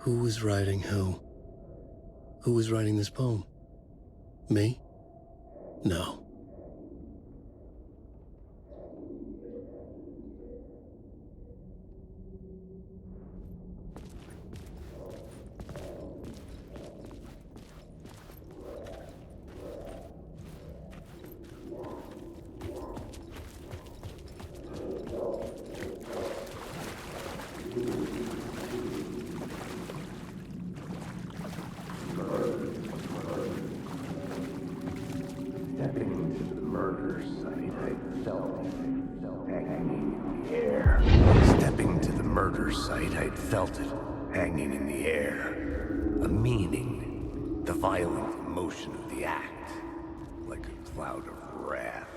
Who was writing who? Who was writing this poem? Me? No. Stepping into the murder site, I felt it hanging in the air. Stepping to the murder site, I'd felt it hanging in the air. A meaning, the violent emotion of the act, like a cloud of wrath.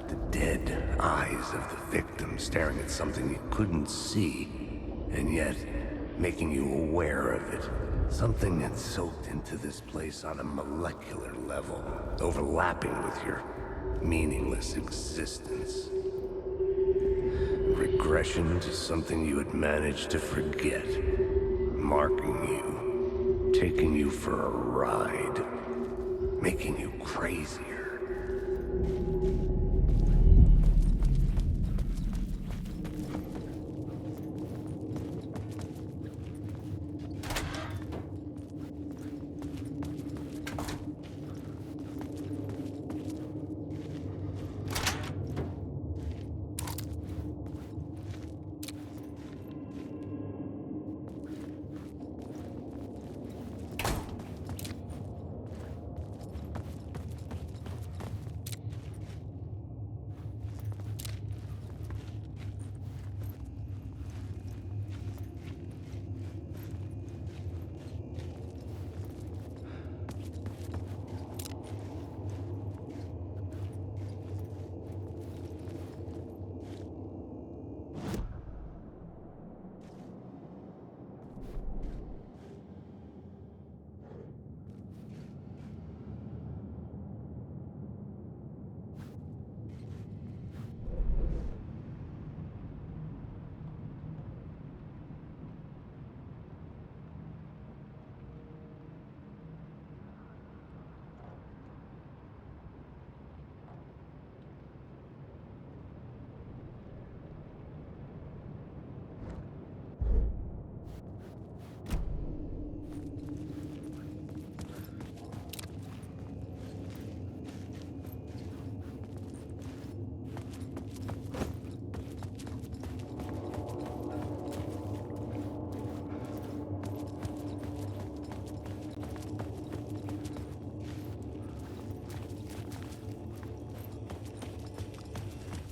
The dead eyes of the victim staring at something you couldn't see, and yet making you aware of it. Something that soaked into this place on a molecular level, overlapping with your meaningless existence. Regression to something you had managed to forget, marking you, taking you for a ride, making you crazier.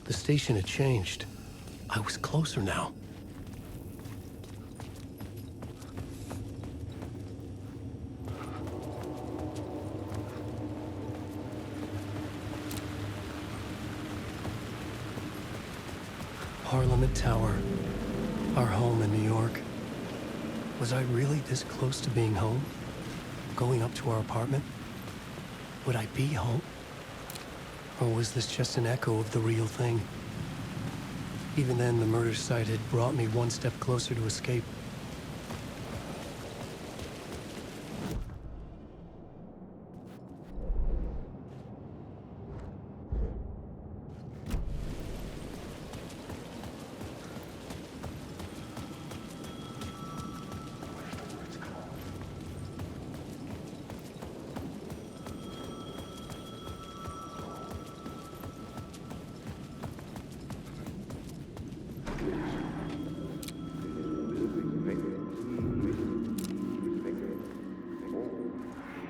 The station had changed. I was closer now. Parliament Tower, our home in New York. Was I really this close to being home? Going up to our apartment? Would I be home? Or was this just an echo of the real thing? Even then, the murder site had brought me one step closer to escape.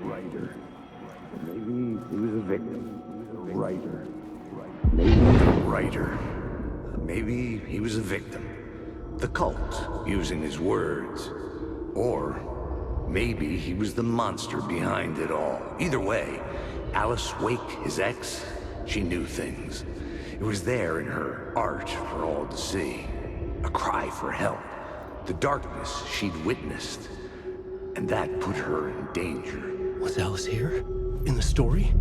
Writer. Maybe he was a victim. Writer. Maybe writer. Maybe he was a victim. The cult, using his words. Or maybe he was the monster behind it all. Either way, Alice Wake, his ex, she knew things. It was there in her art for all to see. A cry for help. The darkness she'd witnessed. And that put her in danger. Was Alice here? In the story?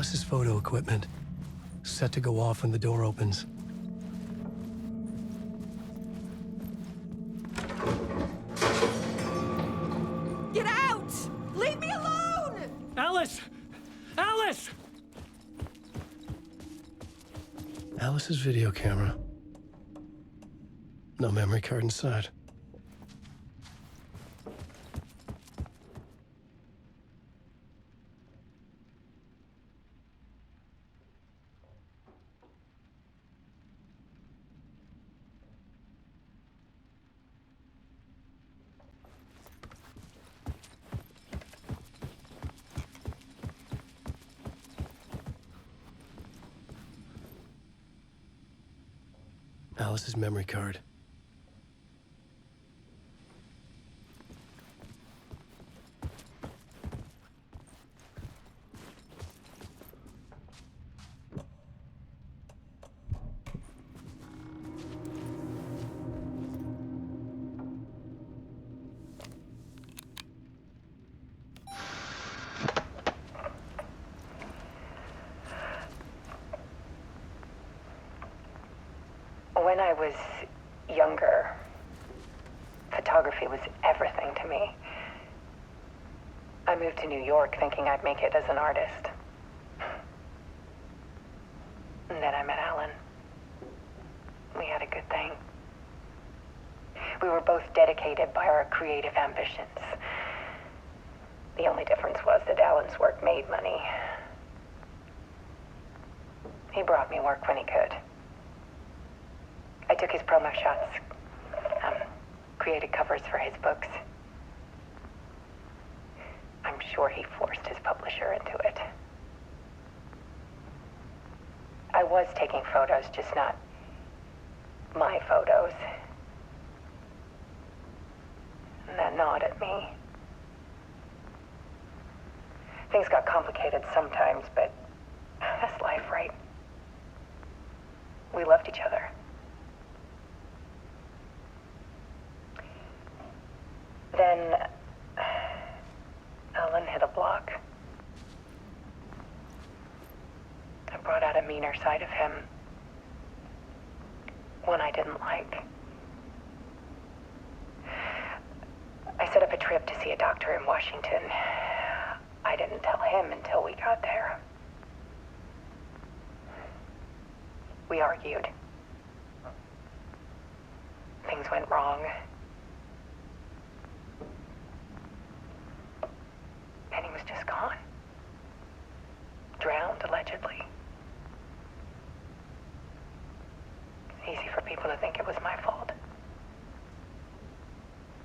Alice's photo equipment, set to go off when the door opens. Get out! Leave me alone! Alice! Alice! Alice's video camera. No memory card inside. Alice's memory card. When I was younger, photography was everything to me. I moved to New York thinking I'd make it as an artist. And then I met Alan. We had a good thing. We were both dedicated by our creative ambitions. The only difference was that Alan's work made money. He brought me work when he could. I took his promo shots, created covers for his books. I'm sure he forced his publisher into it. I was taking photos, just not my photos. And that gnawed at me. Things got complicated sometimes, but that's life, right? We loved each other. Then Alan hit a block. I brought out a meaner side of him. One I didn't like. I set up a trip to see a doctor in Washington. I didn't tell him until we got there. We argued. Things went wrong. And he was just gone. Drowned, allegedly. It's easy for people to think it was my fault.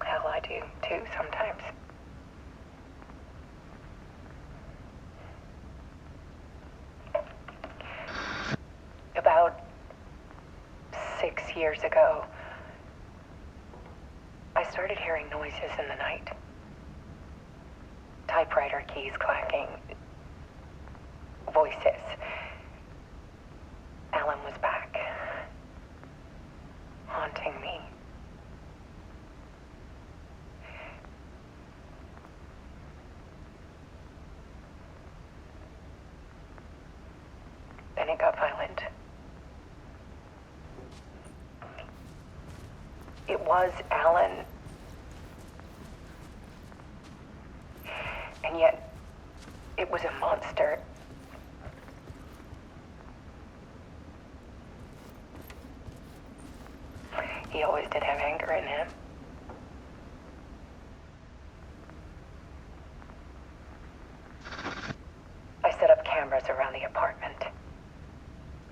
Hell, I do, too, sometimes. About 6 years ago, I started hearing noises in the night. Typewriter keys clacking. Voices. Alan was back. Haunting me. Then it got violent. It was Alan. And yet, it was a monster. He always did have anger in him. I set up cameras around the apartment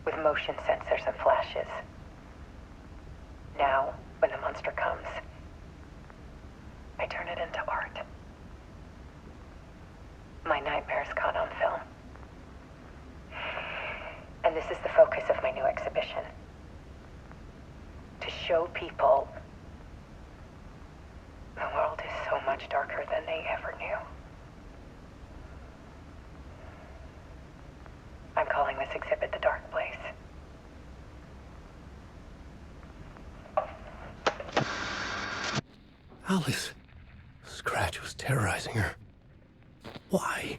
with motion sensors and flashes. Now, when the monster comes, I turn it into art. My nightmares caught on film. And this is the focus of my new exhibition. To show people the world is so much darker than they ever knew. I'm calling this exhibit The Dark Place. Alice. Scratch was terrorizing her. Why?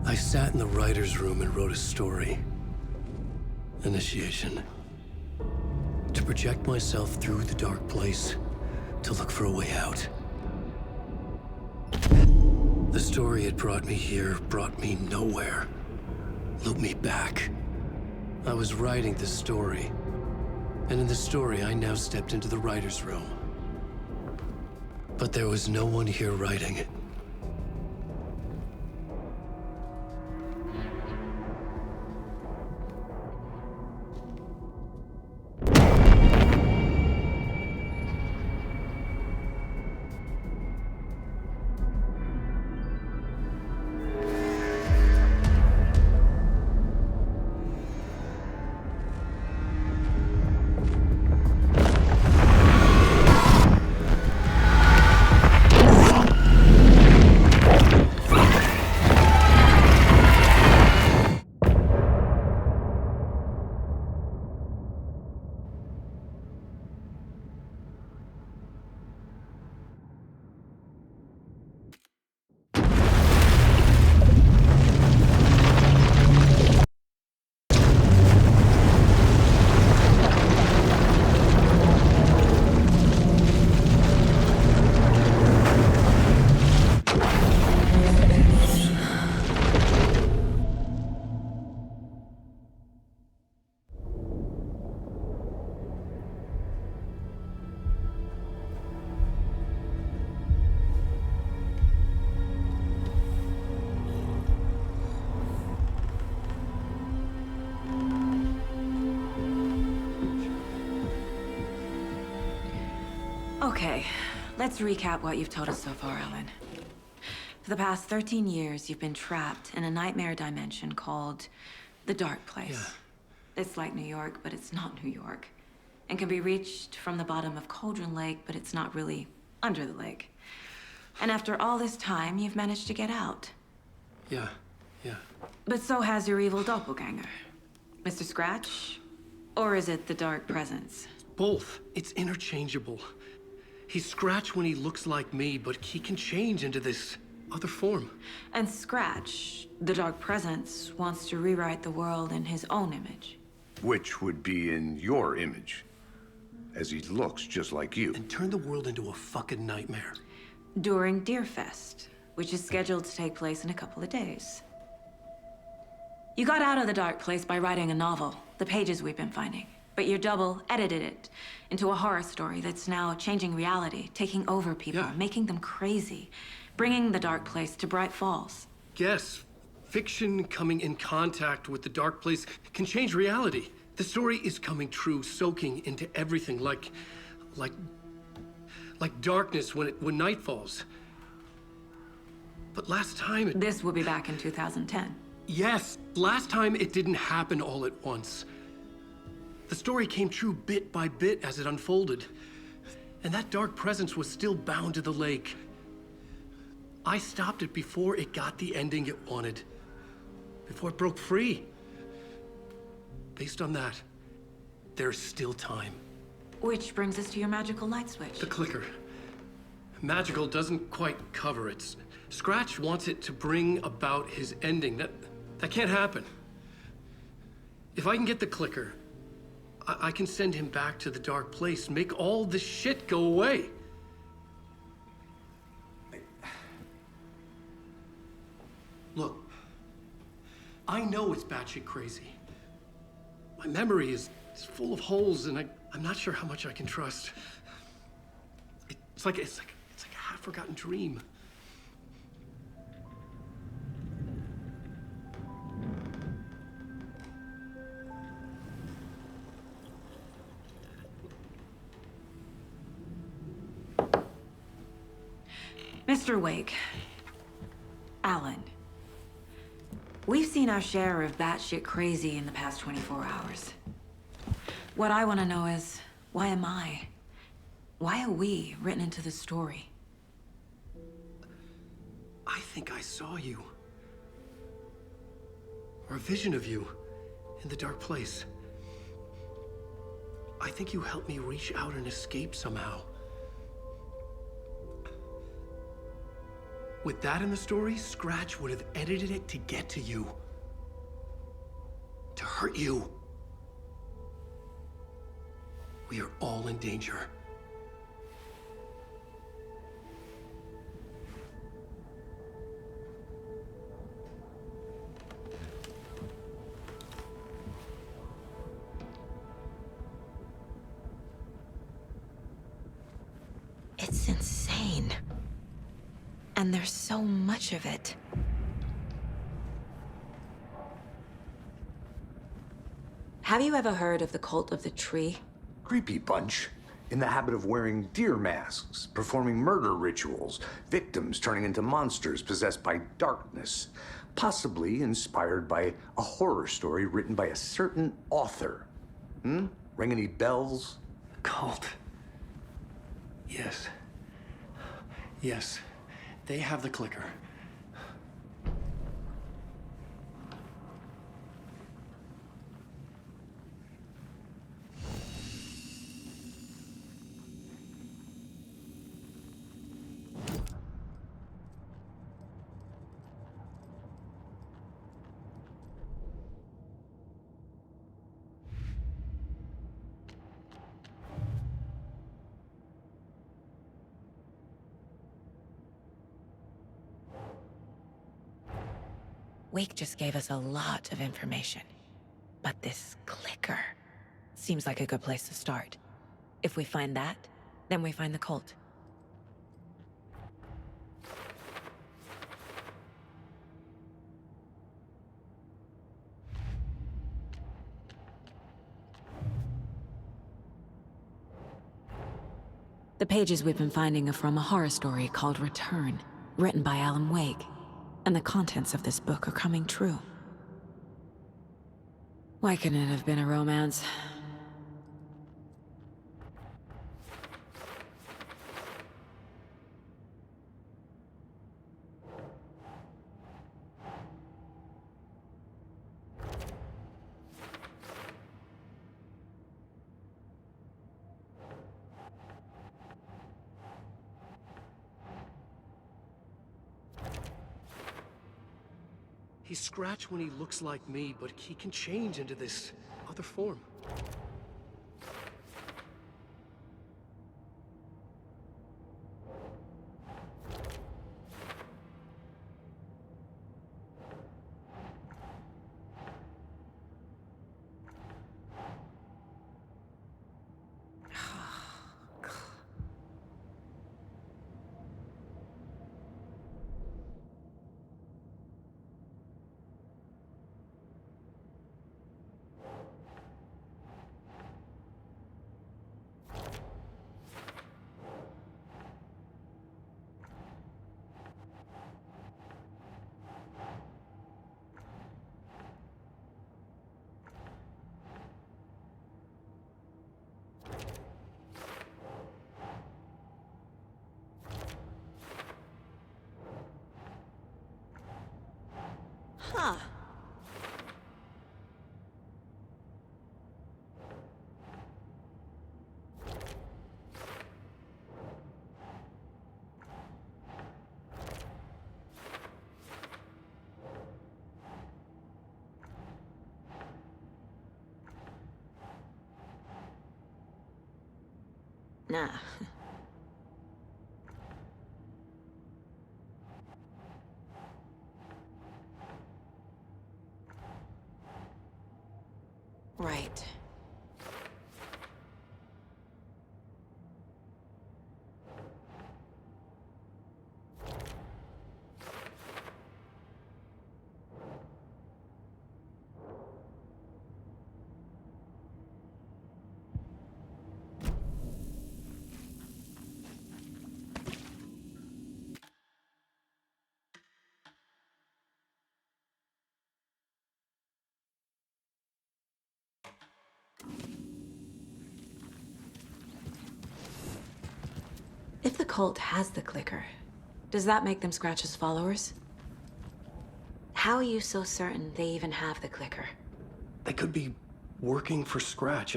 I sat in the writer's room and wrote a story. Initiation. To project myself through the dark place, to look for a way out. The story had brought me here, brought me nowhere. Looped me back. I was writing the story. And in the story, I now stepped into the writer's room. But there was no one here writing. Okay, let's recap what you've told us so far, Alan. For the past 13 years, you've been trapped in a nightmare dimension called the Dark Place. Yeah. It's like New York, but it's not New York. And can be reached from the bottom of Cauldron Lake, but it's not really under the lake. And after all this time, you've managed to get out. Yeah. But so has your evil doppelganger. Mr. Scratch? Or is it the Dark Presence? Both. It's interchangeable. He's Scratch when he looks like me, but he can change into this other form. And Scratch, the Dark Presence, wants to rewrite the world in his own image. Which would be in your image, as he looks just like you. And turn the world into a fucking nightmare. During Deerfest, which is scheduled to take place in a couple of days. You got out of the Dark Place by writing a novel, the pages we've been finding. But your double edited it into a horror story that's now changing reality, taking over people, Yeah. making them crazy, bringing the Dark Place to Bright Falls. Yes, fiction coming in contact with the dark place can change reality. The story is coming true, soaking into everything like darkness when night falls. But last time This will be back in 2010. Yes, last time it didn't happen all at once. The story came true bit by bit as it unfolded. And that dark presence was still bound to the lake. I stopped it before it got the ending it wanted. Before it broke free. Based on that, there's still time. Which brings us to your magical light switch. The clicker. Magical doesn't quite cover it. Scratch wants it to bring about his ending. That can't happen. If I can get the clicker, I can send him back to the dark place, make all this shit go away. Look, I know it's batshit crazy. My memory is full of holes, and I'm not sure how much I can trust. It's like a half-forgotten dream. Mr. Wake. Alan. We've seen our share of batshit crazy in the past 24 hours. What I want to know is, why am I? Why are we written into the story? I think I saw you. Or a vision of you in the dark place. I think you helped me reach out and escape somehow. With that in the story, Scratch would have edited it to get to you. To hurt you. We are all in danger. It's insane. And there's so much of it. Have you ever heard of the Cult of the Tree? Creepy bunch. In the habit of wearing deer masks, performing murder rituals, victims turning into monsters possessed by darkness. Possibly inspired by a horror story written by a certain author. Ring any bells? Cult. Yes. Yes. They have the clicker. Wake just gave us a lot of information. But this clicker seems like a good place to start. If we find that, then we find the cult. The pages we've been finding are from a horror story called Return, written by Alan Wake. And the contents of this book are coming true. Why couldn't it have been a romance? He's Scratch when he looks like me, but he can change into this other form. Huh. Nah. Right. If the cult has the clicker, does that make them Scratch's followers? How are you so certain they even have the clicker? They could be working for Scratch.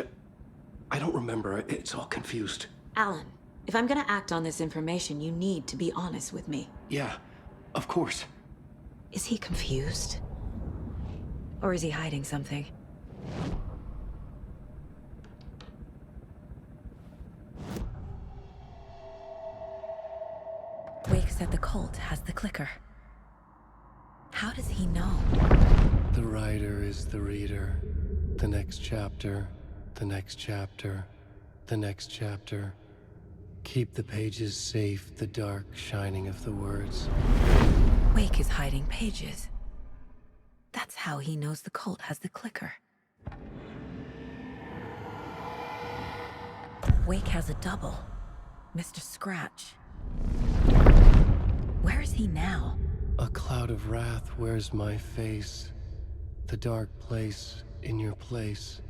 I don't remember. It's all confused. Alan, if I'm gonna act on this information, you need to be honest with me. Yeah, Of course. Is he confused? Or is he hiding something? Wake said the cult has the clicker. How does he know? The writer is the reader. The next chapter, the next chapter, the next chapter. Keep the pages safe, the dark shining of the words. Wake is hiding pages. That's how he knows the cult has the clicker. Wake has a double. Mr. Scratch. Where is he now? A cloud of wrath wears my face. The dark place in your place.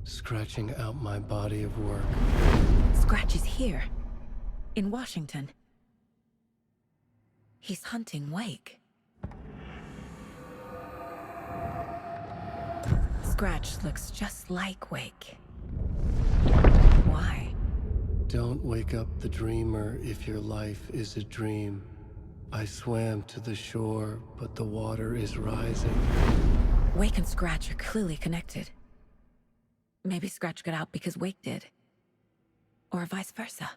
Scratching out my body of work. Scratch is here. In Washington. He's hunting Wake. Scratch looks just like Wake. Why? Don't wake up the dreamer if your life is a dream. I swam to the shore, but the water is rising. Wake and Scratch are clearly connected. Maybe Scratch got out because Wake did. Or vice versa.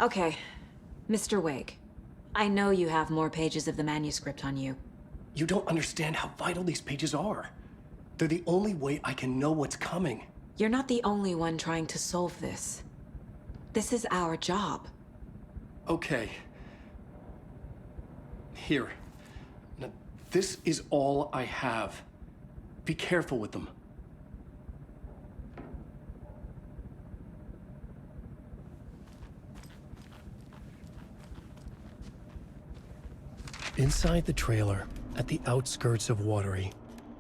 Okay, Mr. Wake. I know you have more pages of the manuscript on you. You don't understand how vital these pages are. They're the only way I can know what's coming. You're not the only one trying to solve this. This is our job. Okay. Here. Now, this is all I have. Be careful with them. Inside the trailer, at the outskirts of Watery,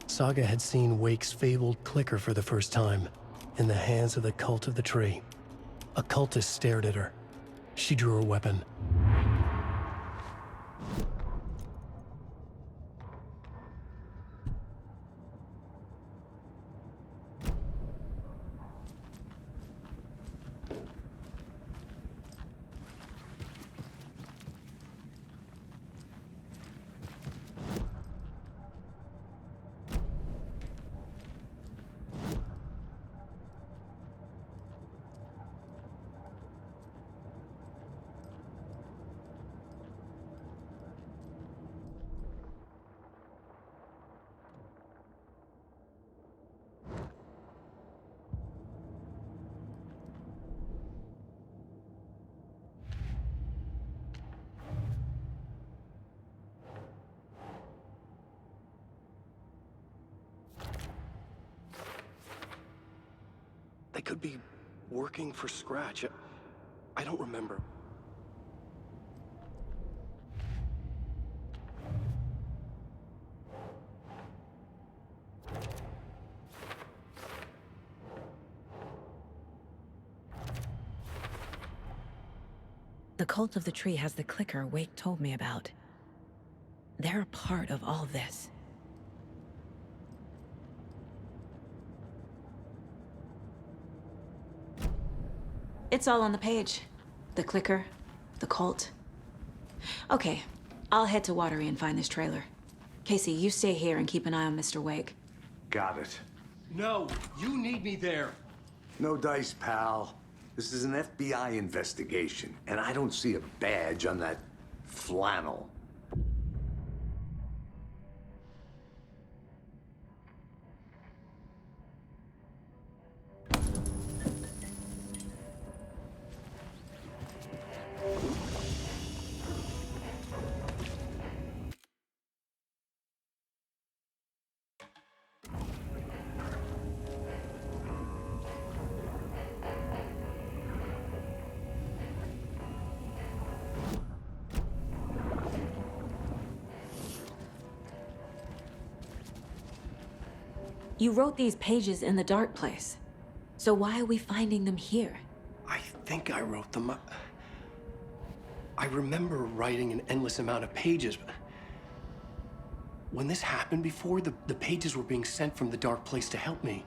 Saga had seen Wake's fabled clicker for the first time, in the hands of the Cult of the Tree. A cultist stared at her. She drew her weapon. They could be working for Scratch. I don't remember. The Cult of the Tree has the clicker Wake told me about. They're a part of all this. It's all on the page. The clicker, the cult. Okay, I'll head to Watery and find this trailer. Casey, you stay here and keep an eye on Mr. Wake. Got it. No, you need me there. No dice, pal. This is an FBI investigation, and I don't see a badge on that flannel. You wrote these pages in the dark place. So why are we finding them here? I think I wrote them. I remember writing an endless amount of pages. When this happened before, the pages were being sent from the dark place to help me.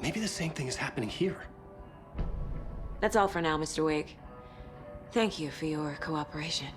Maybe the same thing is happening here. That's all for now, Mr. Wake. Thank you for your cooperation.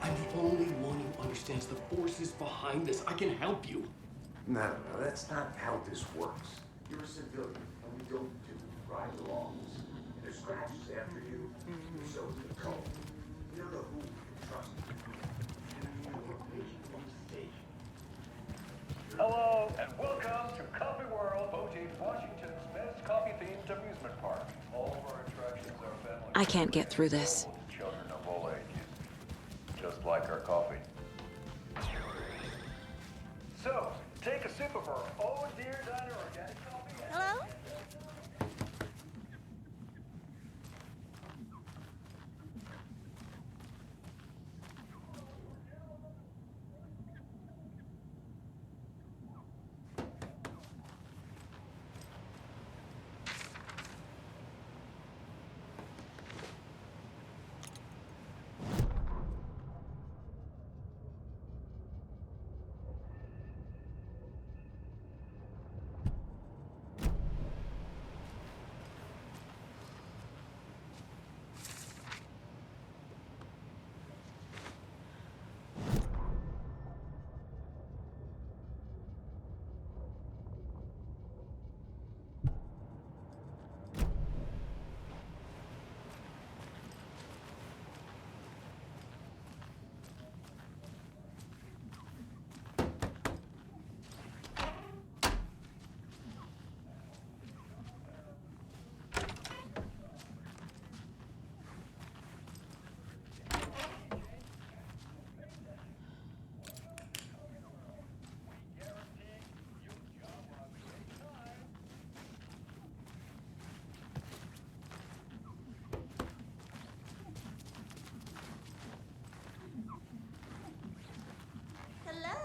I'm the only one who understands the forces behind this. I can help you. No, that's not how this works. You're a civilian, and we don't do ride-alongs. And if Scratch is after you, so is the cult. We don't know who we can trust. Hello, and welcome to Coffee World, voted Washington's best coffee-themed amusement park. All of our attractions are family. I can't get through this. To children of all ages, just like our coffee. So, take a sip of our Oh Dear Diner organic coffee. Hello?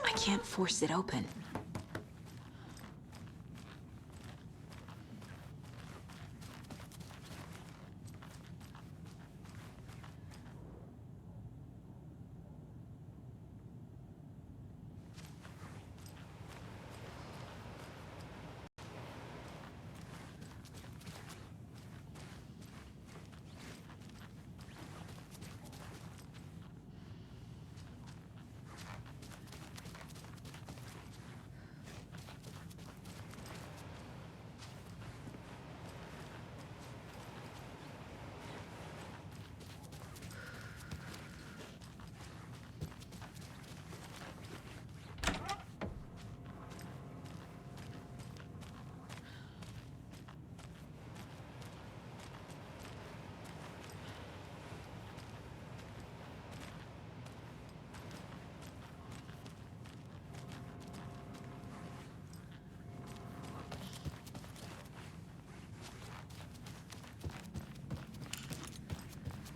I can't force it open.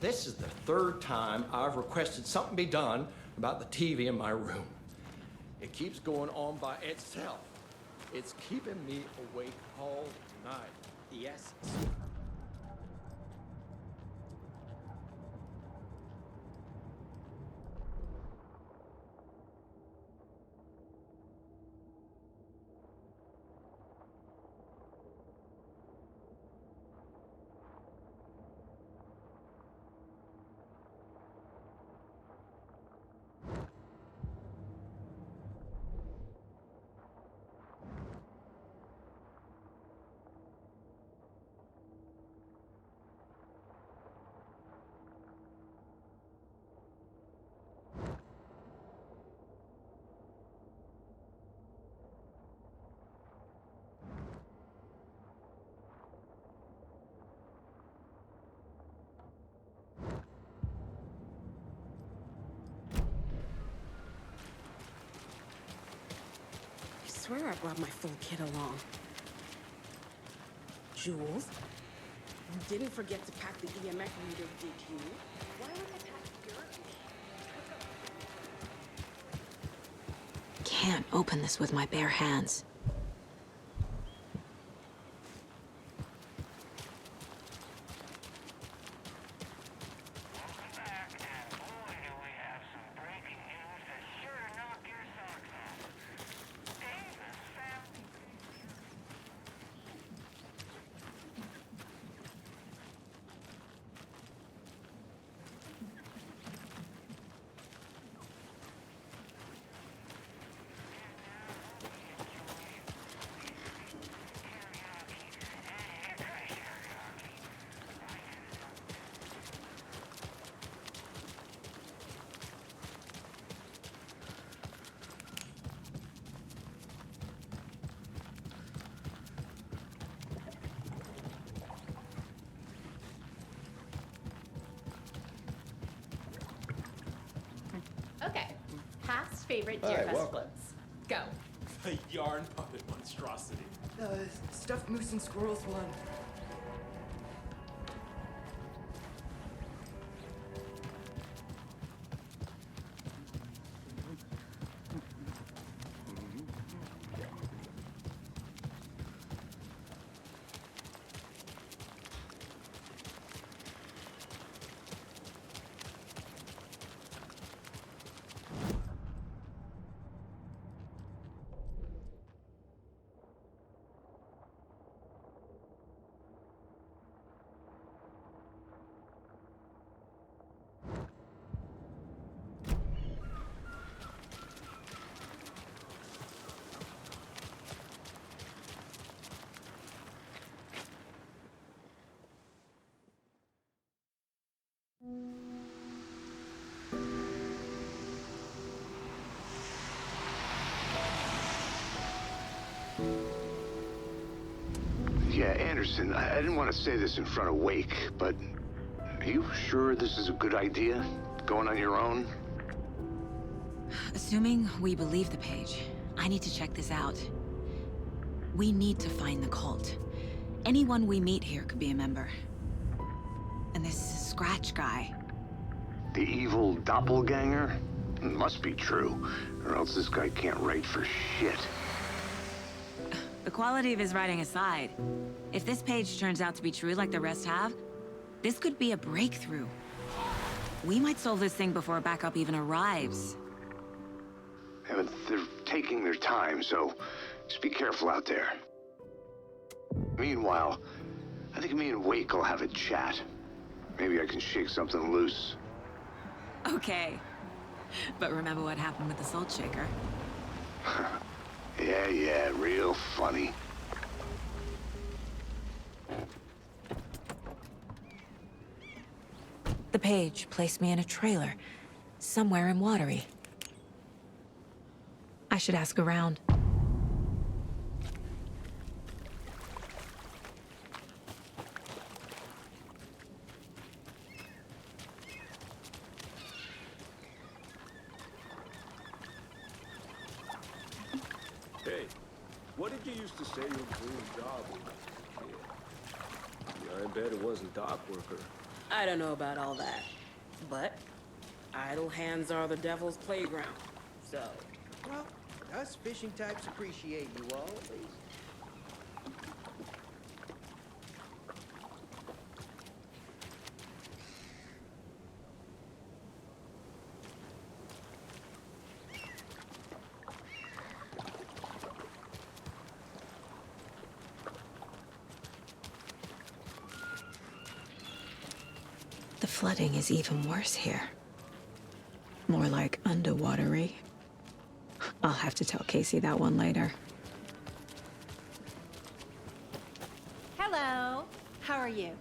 This is the third time I've requested something be done about the TV in my room. It keeps going on by itself. It's keeping me awake all night. Yes. swear I brought my full kit along. Jules, you didn't forget to pack the EMF reader, did you? Why would I pack dirt? Can't open this with my bare hands. Okay. Past favorite Hi, Deerfest welcome. quotes. Go. The yarn puppet monstrosity. Stuffed moose and squirrels one. Yeah, Anderson, I didn't want to say this in front of Wake, but are you sure this is a good idea? Going on your own? Assuming we believe the page, I need to check this out. We need to find the cult. Anyone we meet here could be a member. And this Scratch guy. The evil doppelganger? Must be true, or else this guy can't write for shit. The quality of his writing aside, if this page turns out to be true like the rest have, this could be a breakthrough. We might solve this thing before backup even arrives. Yeah, but they're taking their time, so just be careful out there. Meanwhile, I think me and Wake will have a chat. Maybe I can shake something loose. Okay. But remember what happened with the salt shaker? Yeah, real funny. The page placed me in a trailer, somewhere in Watery. I should ask around. Hey, what did you used to say your dream job was? Yeah, I bet it wasn't dock worker. I don't know about all that, but idle hands are the devil's playground, so... Well, us fishing types appreciate you all, at least. The flooding is even worse here. More like underwatery. I'll have to tell Casey that one later. Hello. How are you?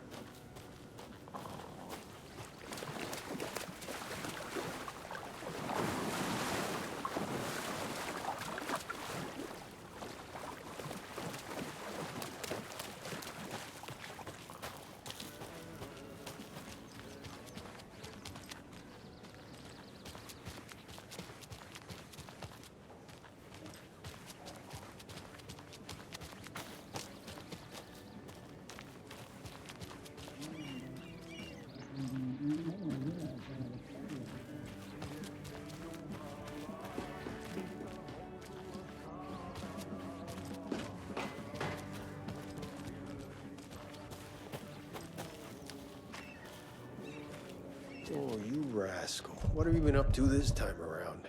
Oh, you rascal. What have you been up to this time around?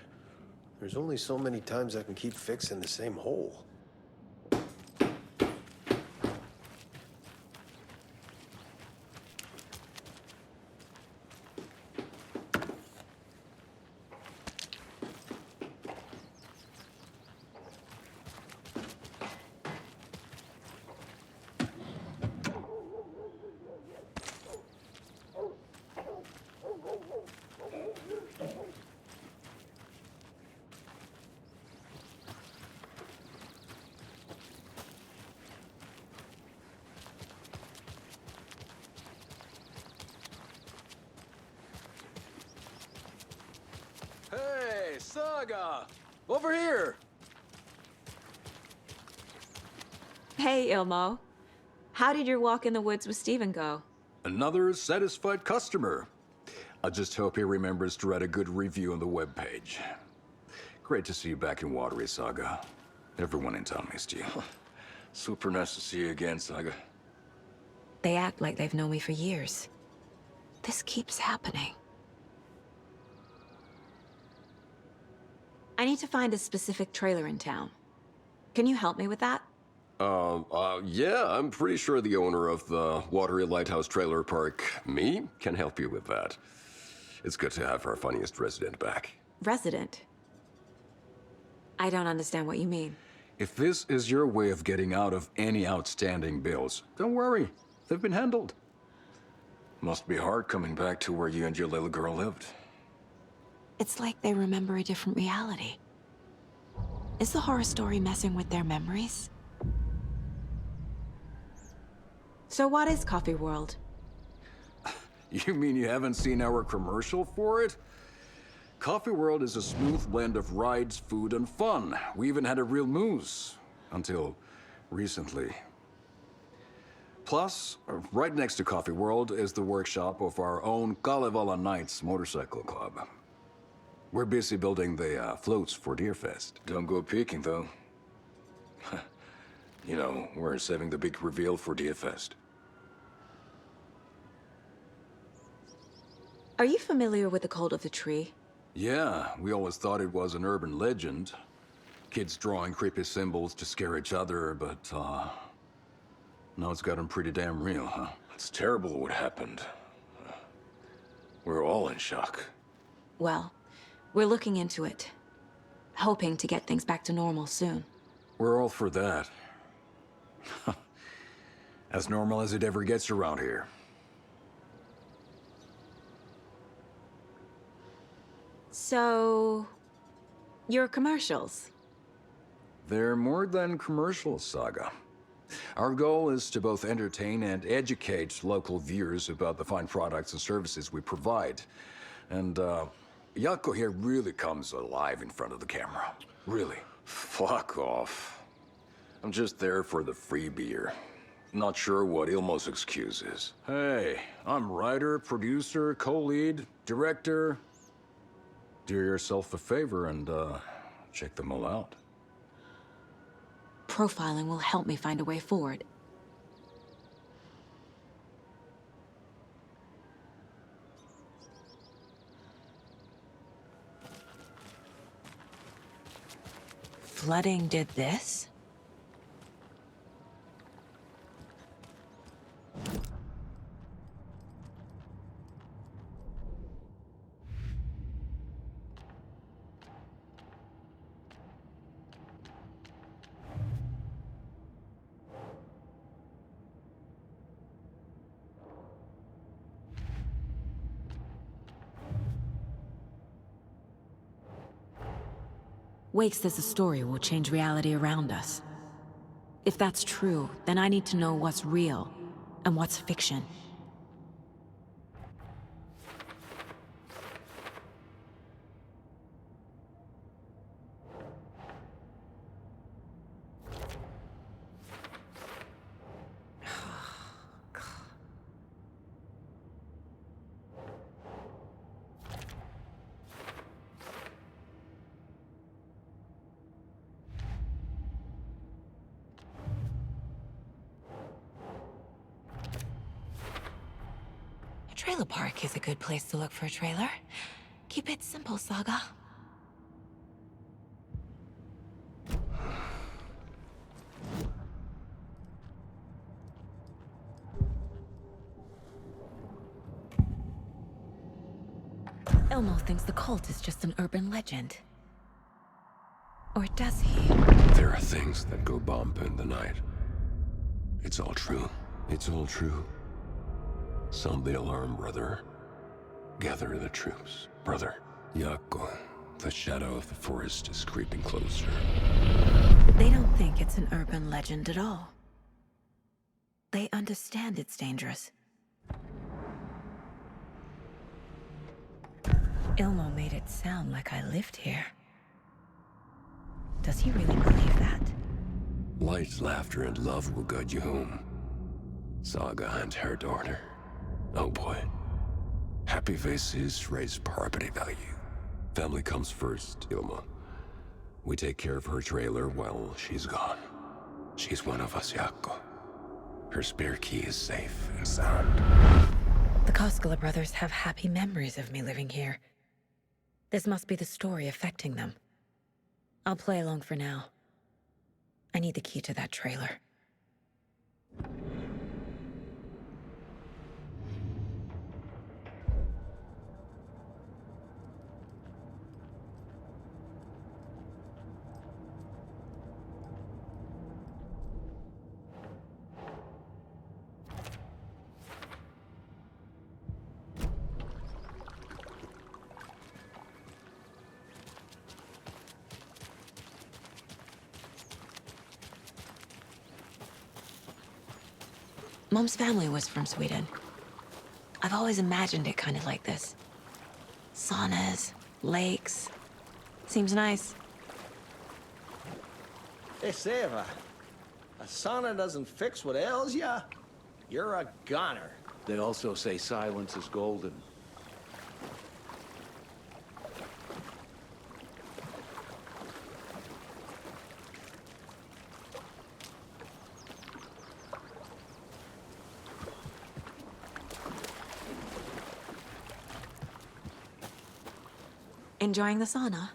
There's only so many times I can keep fixing the same hole. Hey, Saga! Over here! Hey, Ilmo. How did your walk in the woods with Steven go? Another satisfied customer. I just hope he remembers to write a good review on the webpage. Great to see you back in Watery, Saga. Everyone in town missed you. Super nice to see you again, Saga. They act like they've known me for years. This keeps happening. I need to find a specific trailer in town. Can you help me with that? Yeah, I'm pretty sure the owner of the Watery Lighthouse Trailer Park, me, can help you with that. It's good to have our funniest resident back. Resident? I don't understand what you mean. If this is your way of getting out of any outstanding bills, don't worry. They've been handled. Must be hard coming back to where you and your little girl lived. It's like they remember a different reality. Is the horror story messing with their memories? So what is Coffee World? You mean you haven't seen our commercial for it? Coffee World is a smooth blend of rides, food, and fun. We even had a real moose. Until recently. Plus, right next to Coffee World is the workshop of our own Kalevala Knights Motorcycle Club. We're busy building the floats for Deerfest. Don't go peeking, though. You know, we're saving the big reveal for Deerfest. Are you familiar with the Cult of the Tree? Yeah, we always thought it was an urban legend. Kids drawing creepy symbols to scare each other, but, now it's gotten pretty damn real, huh? It's terrible what happened. We're all in shock. Well, we're looking into it. Hoping to get things back to normal soon. We're all for that. As normal as it ever gets around here. So... your commercials? They're more than commercials, Saga. Our goal is to both entertain and educate local viewers about the fine products and services we provide. And, Yako here really comes alive in front of the camera. Really. Fuck off. I'm just there for the free beer. Not sure what Ilmo's excuse is. Hey, I'm writer, producer, co-lead, director. Do yourself a favor and, check them all out. Profiling will help me find a way forward. Flooding did this? Wake says the story will change reality around us. If that's true, then I need to know what's real and what's fiction. trailer park is a good place to look for a trailer. Keep it simple, Saga. Elmo thinks the cult is just an urban legend. Or does he? There are things that go bump in the night. It's all true. It's all true. Sound the alarm, brother. Gather the troops, brother. Yako, the shadow of the forest is creeping closer. They don't think it's an urban legend at all. They understand it's dangerous. Ilmo made it sound like I lived here. Does he really believe that? Light, laughter, and love will guide you home. Saga and her daughter. Oh boy. Happy faces raise property value. Family comes first, Ilma. We take care of her trailer while she's gone. She's one of us, Yako. Her spare key is safe and sound. The Koskela brothers have happy memories of me living here. This must be the story affecting them. I'll play along for now. I need the key to that trailer. Mom's family was from Sweden. I've always imagined it kind of like this. Saunas, lakes. Seems nice. They say if a sauna doesn't fix what ails ya, you're a goner. They also say silence is golden. Enjoying the sauna?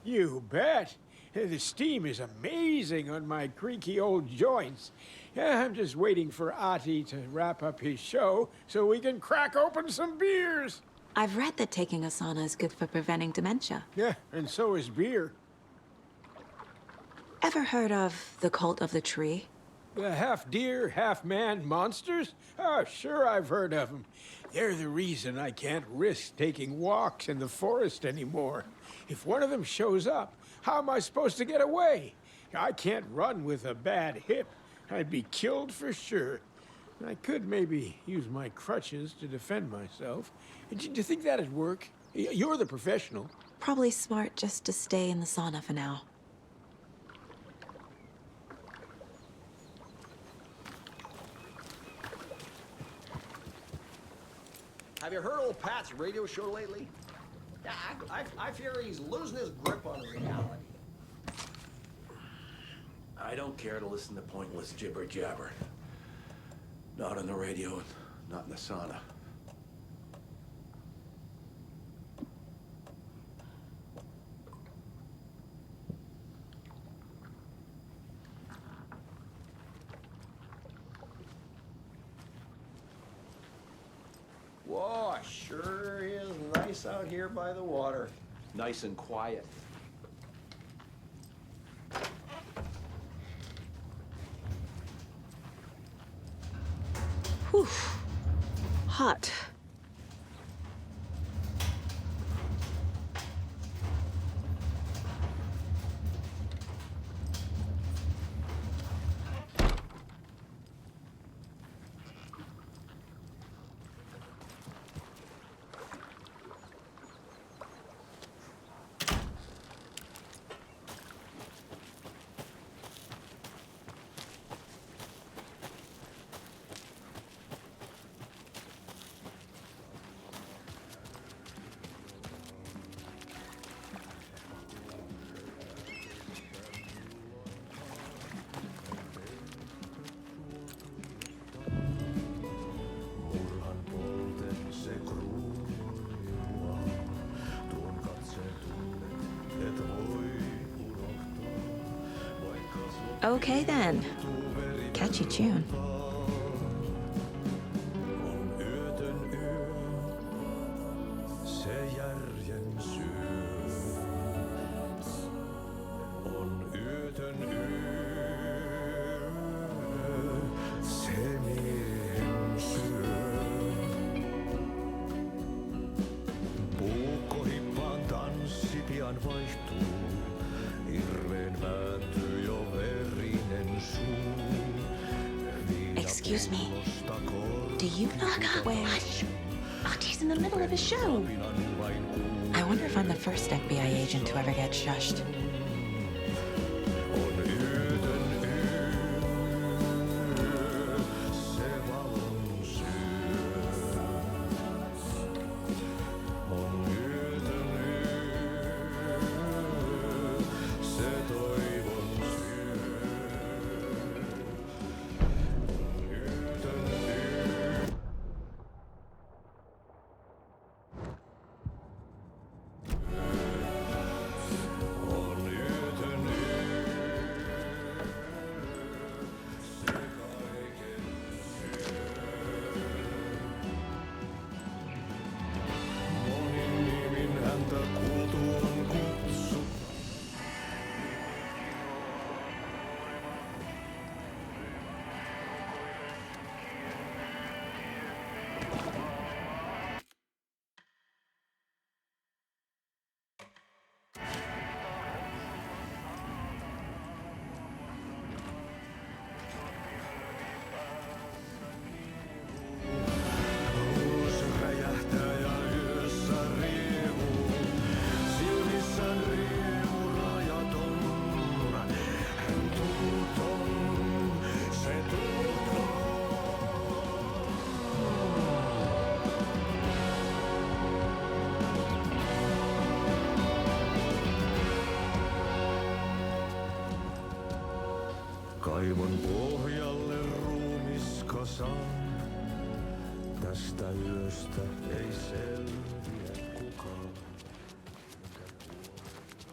You bet. The steam is amazing on my creaky old joints. I'm just waiting for Ati to wrap up his show so we can crack open some beers. I've read that taking a sauna is good for preventing dementia. Yeah, and so is beer. Ever heard of the cult of the tree? The half-deer, half-man monsters? Oh, sure I've heard of them. They're the reason I can't risk taking walks in the forest anymore. If one of them shows up, how am I supposed to get away? I can't run with a bad hip. I'd be killed for sure. I could maybe use my crutches to defend myself. Do you think that'd work? You're the professional. Probably smart just to stay in the sauna for now. Have you heard old Pat's radio show lately? Yeah, I fear he's losing his grip on reality. I don't care to listen to pointless jibber-jabber. Not on the radio, and not in the sauna. Whoa, sure is nice out here by the water. Nice and quiet. Whew. Hot. Okay then. Catchy tune. Excuse me. Do you know where? Archie's in the middle of a show. I wonder if I'm the first FBI agent to ever get shushed. Kaivon pohjalle ruumiskasan. Tästä yöstä ei selviä kukaan.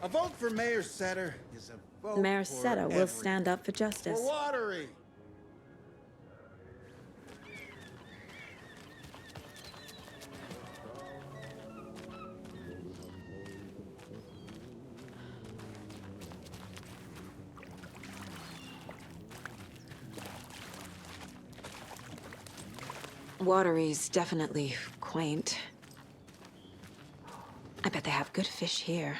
A vote for Mayor Setter is a vote Mayor for Seta will everyone. stand up for justice. For Watery. Watery's definitely quaint. I bet they have good fish here.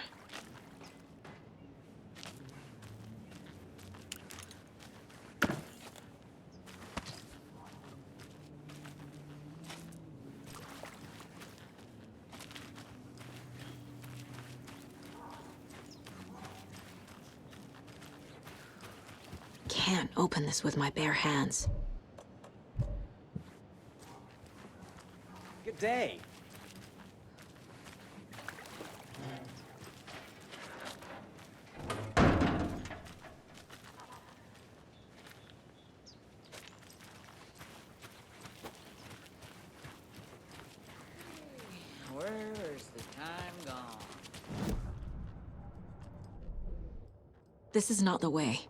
Can't open this with my bare hands. Good day. Where's the time gone? This is not the way.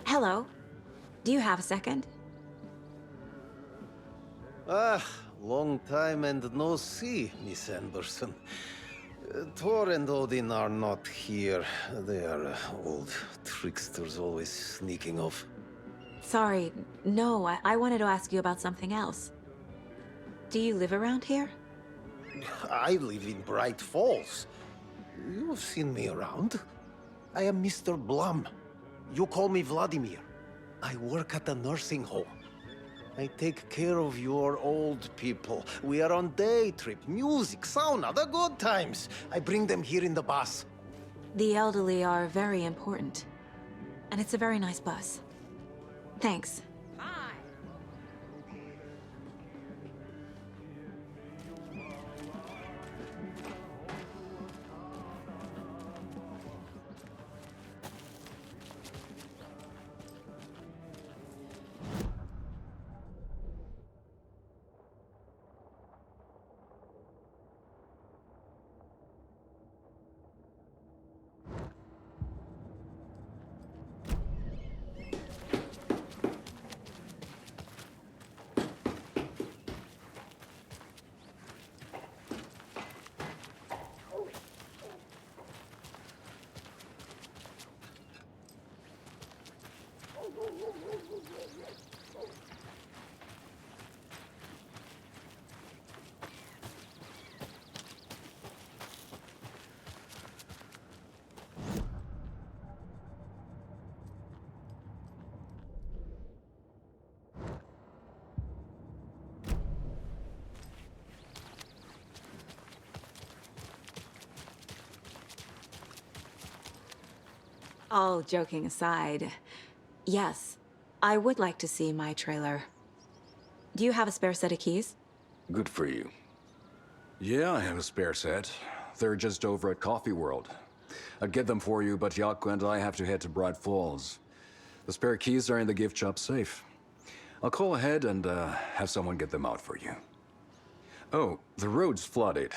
Hello. Do you have a second? Ah, long time and no see, Miss Anderson. Thor and Odin are not here. They are old tricksters always sneaking off. Sorry, no, I wanted to ask you about something else. Do you live around here? I live in Bright Falls. You've seen me around. I am Mr. Blum. You call me Vladimir. I work at a nursing home. I take care of your old people. We are on day trip, music, sauna, the good times. I bring them here in the bus. The elderly are very important. And it's a very nice bus. Thanks. All joking aside, yes, I would like to see my trailer. Do you have a spare set of keys? Good for you. Yeah, I have a spare set. They're just over at Coffee World. I'd get them for you, but Yaku and I have to head to Bright Falls. The spare keys are in the gift shop safe. I'll call ahead and have someone get them out for you. Oh, the road's flooded,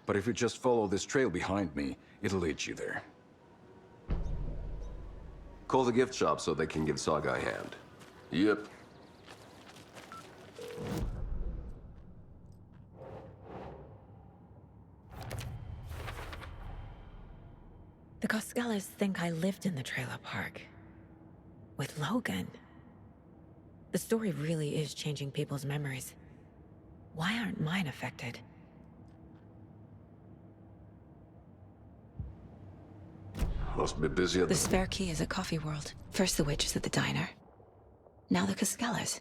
but if you just follow this trail behind me, it'll lead you there. Call the gift shop so they can give Saga a hand. Yep. The Coskellas think I lived in the trailer park. With Logan. The story really is changing people's memories. Why aren't mine affected? Must be busy at The spare key is at Coffee World. First the witches at the diner. Now the Coskellas.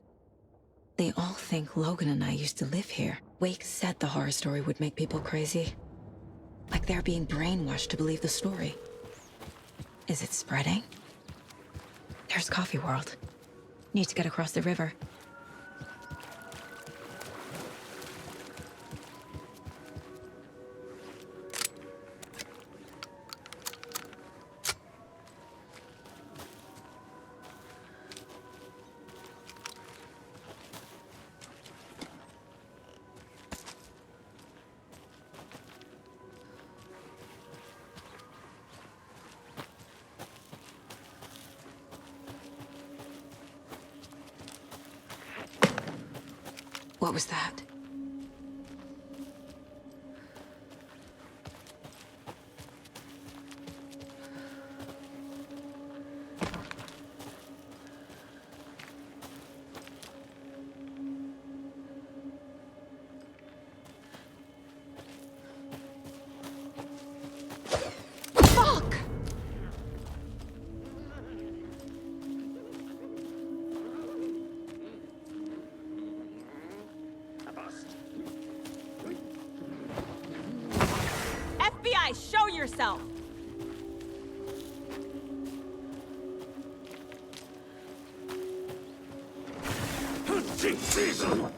They all think Logan and I used to live here. Wake said the horror story would make people crazy. Like they're being brainwashed to believe the story. Is it spreading? There's Coffee World. Need to get across the river. What was that? Fuck! FBI, show yourself! Hunting season!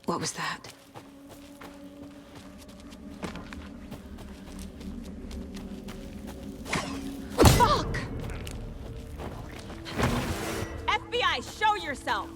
What was that? Fuck! FBI, show yourself!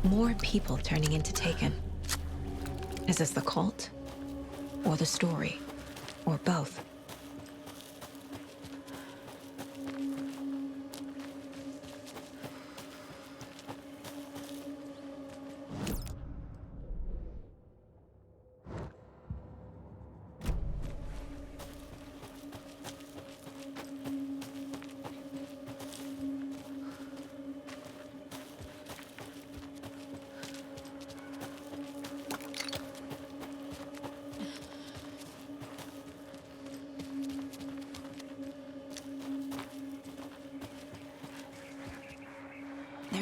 More people turning into Taken. Is this the cult? Or the story? Or both?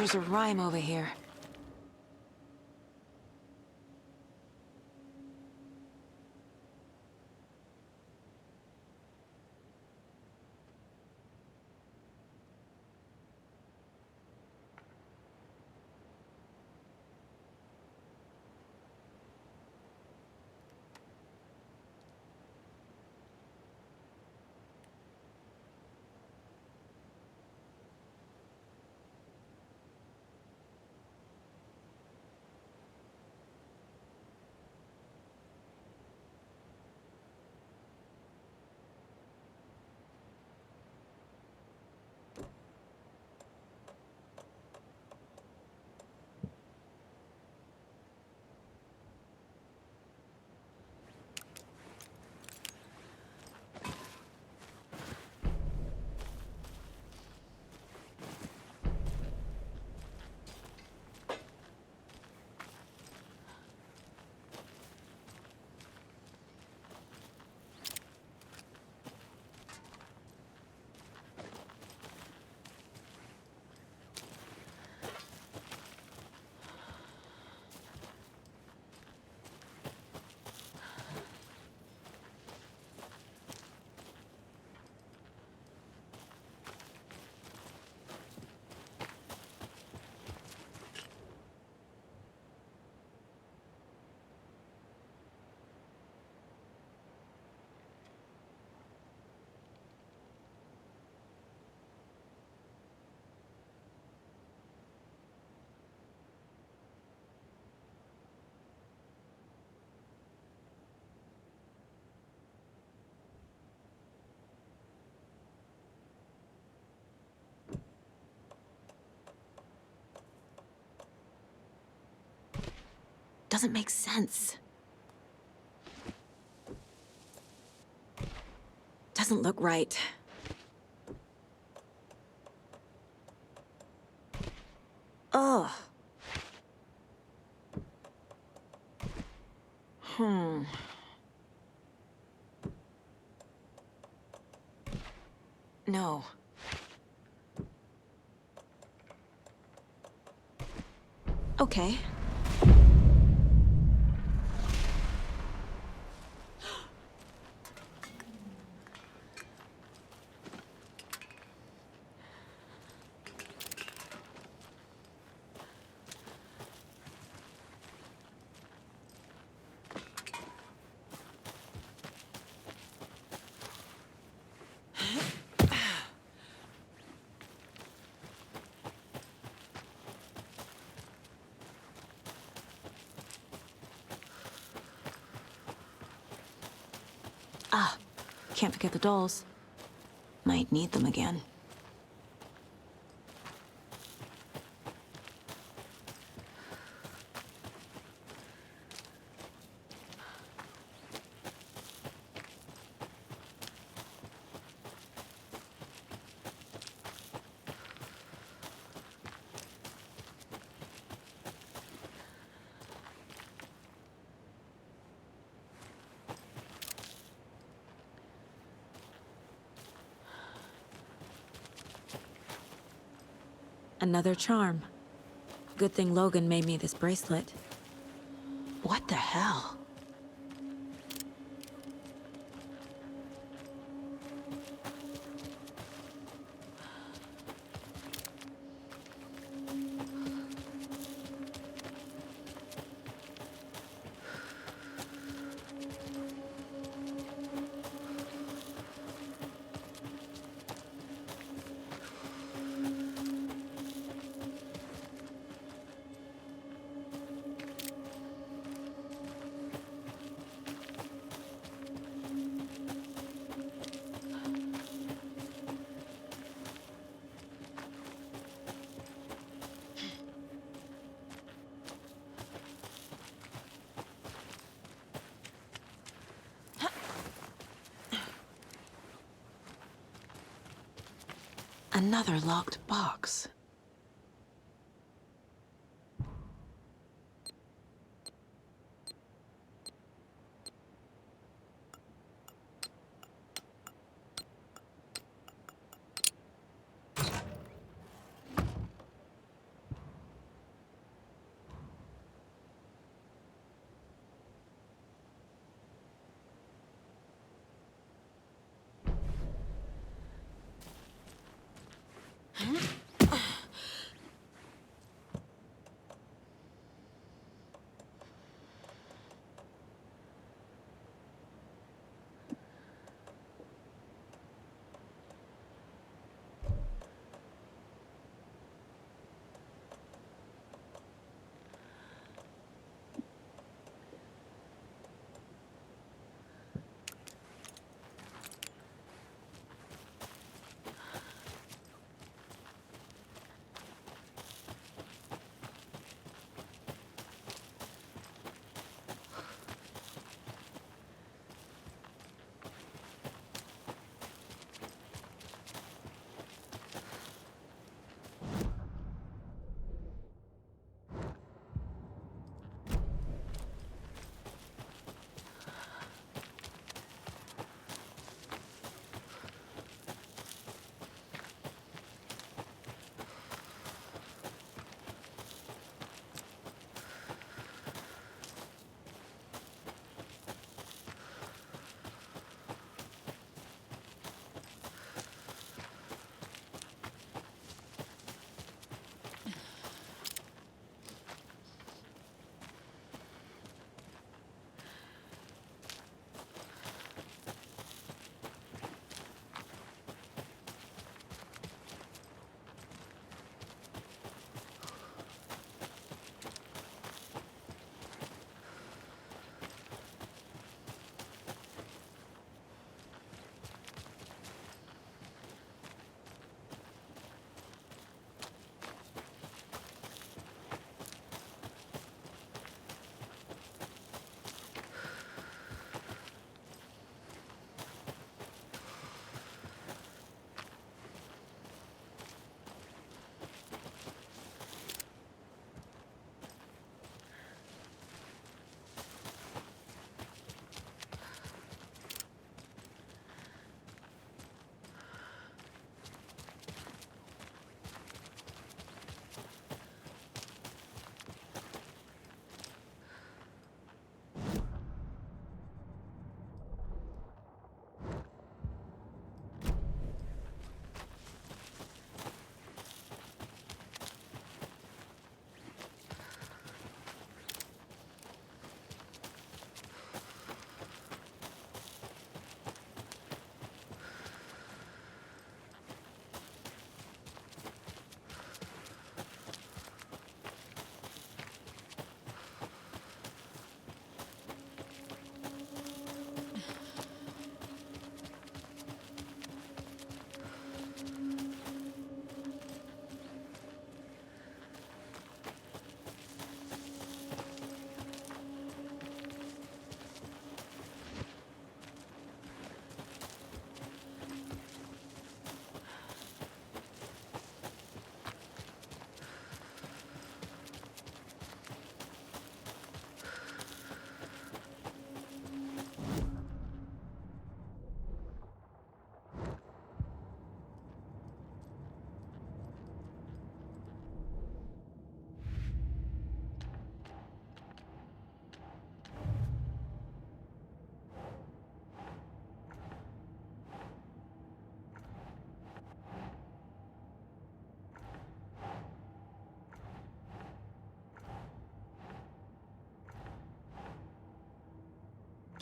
There's a rhyme over here. Doesn't make sense. Doesn't look right. Ugh. No. Okay. Ah, can't forget the dolls. Might need them again. Another charm. Good thing Logan made me this bracelet. What the hell? Another locked box.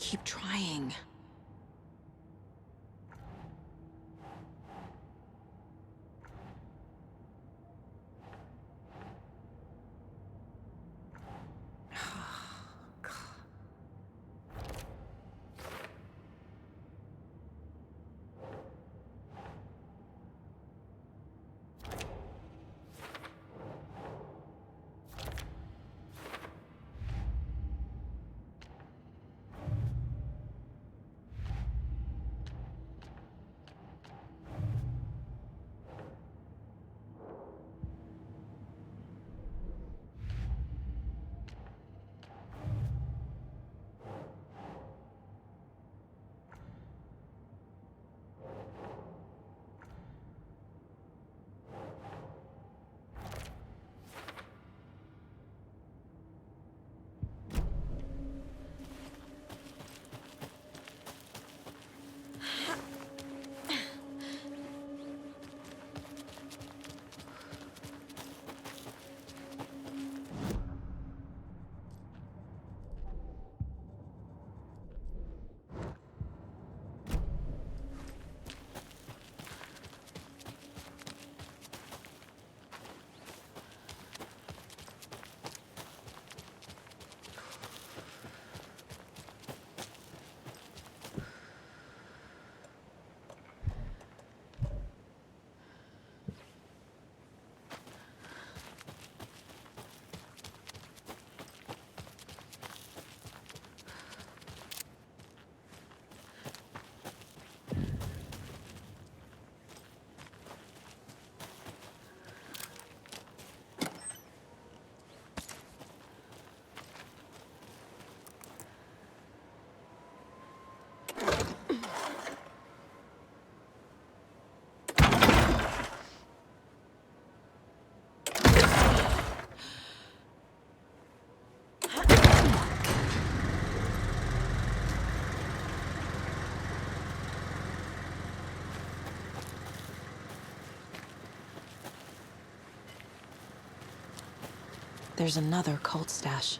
keep trying. There's another cult stash.